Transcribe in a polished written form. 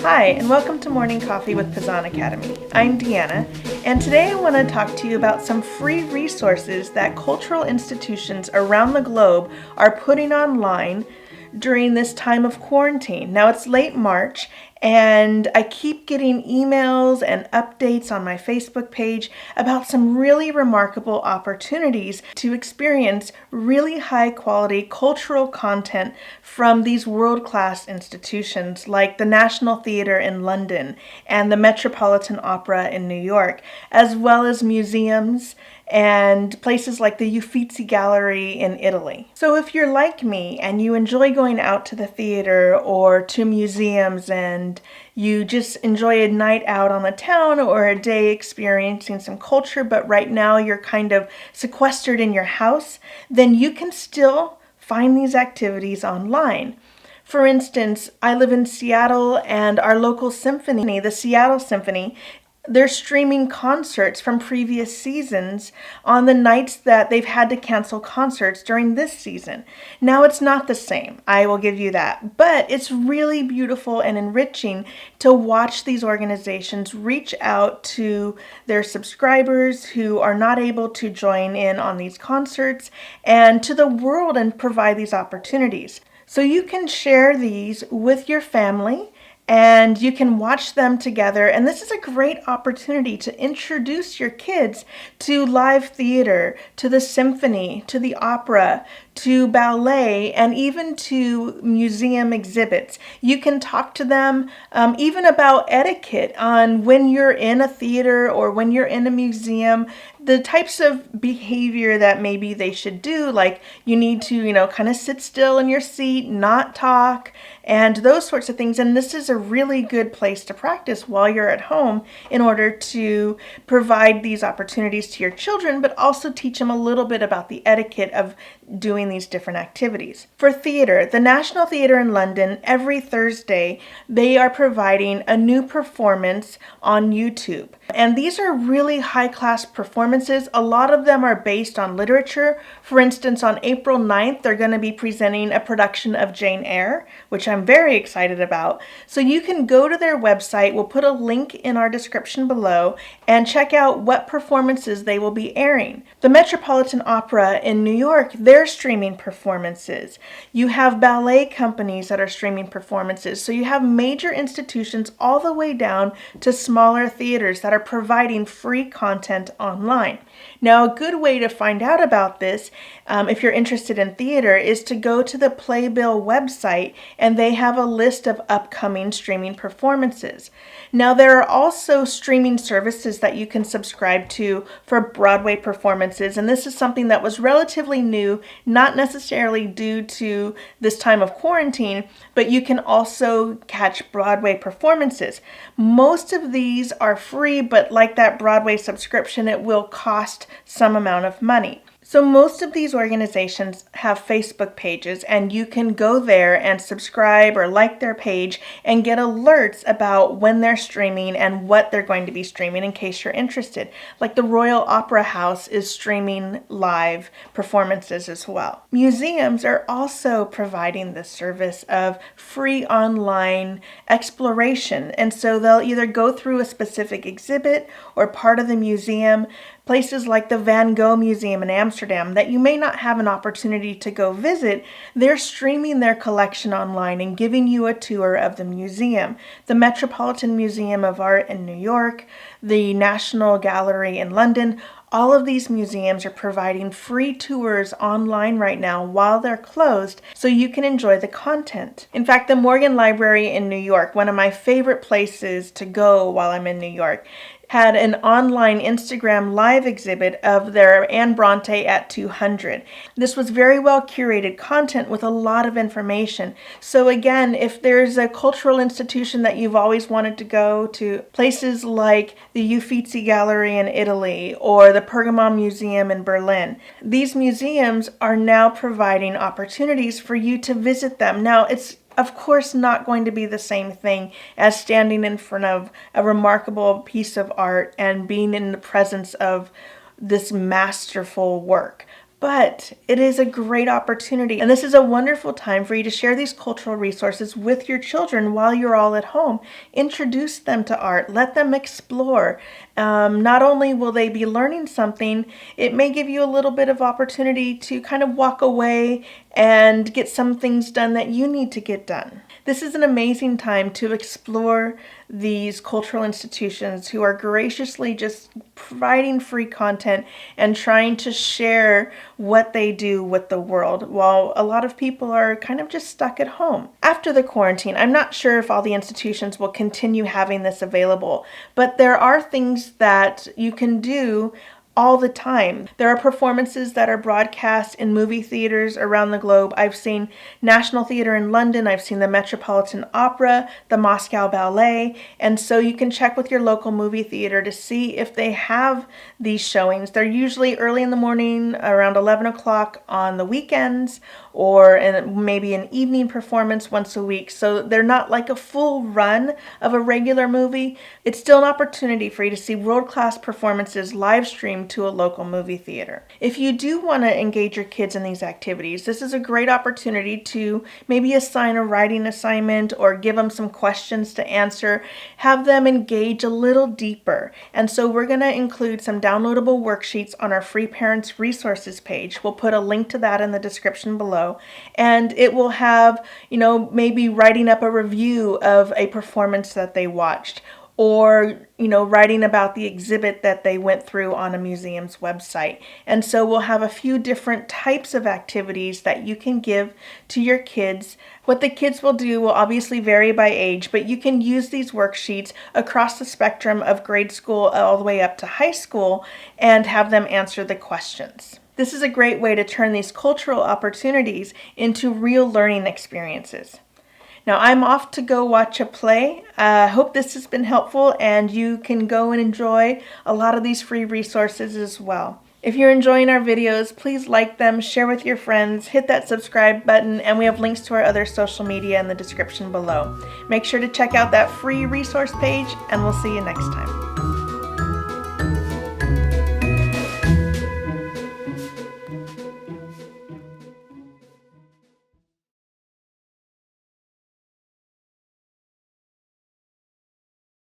Hi, and welcome to Morning Coffee with Pazan Academy. I'm Deanna, and today I want to talk to you about some free resources that cultural institutions around the globe are putting online during this time of quarantine. Now it's late March, and I keep getting emails and updates on my Facebook page about some really remarkable opportunities to experience really high quality cultural content from these world-class institutions like the National Theatre in London and the Metropolitan Opera in New York, as well as museums and places like the Uffizi Gallery in Italy. So if you're like me and you enjoy going out to the theater or to museums and you just enjoy a night out on the town or a day experiencing some culture, but right now you're kind of sequestered in your house, then you can still find these activities online. For instance, I live in Seattle, and our local symphony, the Seattle Symphony, they're streaming concerts from previous seasons on the nights that they've had to cancel concerts during this season. Now, it's not the same, I will give you that, but it's really beautiful and enriching to watch these organizations reach out to their subscribers who are not able to join in on these concerts and to the world and provide these opportunities. So you can share these with your family and you can watch them together. And this is a great opportunity to introduce your kids to live theater, to the symphony, to the opera, to ballet, and even to museum exhibits. You can talk to them even about etiquette on when you're in a theater or when you're in a museum, the types of behavior that maybe they should do, like you need to, kind of sit still in your seat, not talk, and those sorts of things. And this is a really good place to practice while you're at home in order to provide these opportunities to your children, but also teach them a little bit about the etiquette of doing these different activities. For theater, the National Theatre in London, every Thursday, they are providing a new performance on YouTube. And these are really high-class performances. A lot of them are based on literature. For instance, on April 9th, they're going to be presenting a production of Jane Eyre, which I'm very excited about. So you can go to their website. We'll put a link in our description below and check out what performances they will be airing. The Metropolitan Opera in New York, they're streaming performances. You have ballet companies that are streaming performances. So you have major institutions all the way down to smaller theaters that are providing free content online. Now, a good way to find out about this, if you're interested in theater, is to go to the Playbill website, and they have a list of upcoming streaming performances. Now, there are also streaming services that you can subscribe to for Broadway performances, and this is something that was relatively new, not necessarily due to this time of quarantine, but you can also catch Broadway performances. Most of these are free, but like that Broadway subscription, it will cost some amount of money. So most of these organizations have Facebook pages, and you can go there and subscribe or like their page and get alerts about when they're streaming and what they're going to be streaming in case you're interested. Like the Royal Opera House is streaming live performances as well. Museums are also providing the service of free online exploration, and so they'll either go through a specific exhibit or part of the museum. Places like the Van Gogh Museum in Amsterdam that you may not have an opportunity to go visit, they're streaming their collection online and giving you a tour of the museum. The Metropolitan Museum of Art in New York, the National Gallery in London, all of these museums are providing free tours online right now while they're closed so you can enjoy the content. In fact, the Morgan Library in New York, one of my favorite places to go while I'm in New York, had an online Instagram live exhibit of their Anne Bronte at 200. This was very well curated content with a lot of information. So again, if there's a cultural institution that you've always wanted to go to, places like the Uffizi Gallery in Italy or the Pergamon Museum in Berlin, these museums are now providing opportunities for you to visit them. Now, it's of course not going to be the same thing as standing in front of a remarkable piece of art and being in the presence of this masterful work. But it is a great opportunity, and this is a wonderful time for you to share these cultural resources with your children while you're all at home. Introduce them to art, let them explore. Not only will they be learning something, it may give you a little bit of opportunity to kind of walk away and get some things done that you need to get done. This is an amazing time to explore these cultural institutions who are graciously just providing free content and trying to share what they do with the world while a lot of people are kind of just stuck at home. After the quarantine, I'm not sure if all the institutions will continue having this available, but there are things that you can do all the time. There are performances that are broadcast in movie theaters around the globe. I've seen National Theatre in London, I've seen the Metropolitan Opera, the Moscow Ballet, and so you can check with your local movie theater to see if they have these showings. They're usually early in the morning, around 11 o'clock on the weekends, or maybe an evening performance once a week. So they're not like a full run of a regular movie. It's still an opportunity for you to see world-class performances live streamed to a local movie theater. If you do want to engage your kids in these activities, this is a great opportunity to maybe assign a writing assignment or give them some questions to answer, have them engage a little deeper. And so we're going to include some downloadable worksheets on our Free Parents Resources page. We'll put a link to that in the description below. And it will have, maybe writing up a review of a performance that they watched, or, writing about the exhibit that they went through on a museum's website. And so we'll have a few different types of activities that you can give to your kids. What the kids will do will obviously vary by age, but you can use these worksheets across the spectrum of grade school all the way up to high school and have them answer the questions. This is a great way to turn these cultural opportunities into real learning experiences. Now I'm off to go watch a play. I hope this has been helpful and you can go and enjoy a lot of these free resources as well. If you're enjoying our videos, please like them, share with your friends, hit that subscribe button, and we have links to our other social media in the description below. Make sure to check out that free resource page, and we'll see you next time.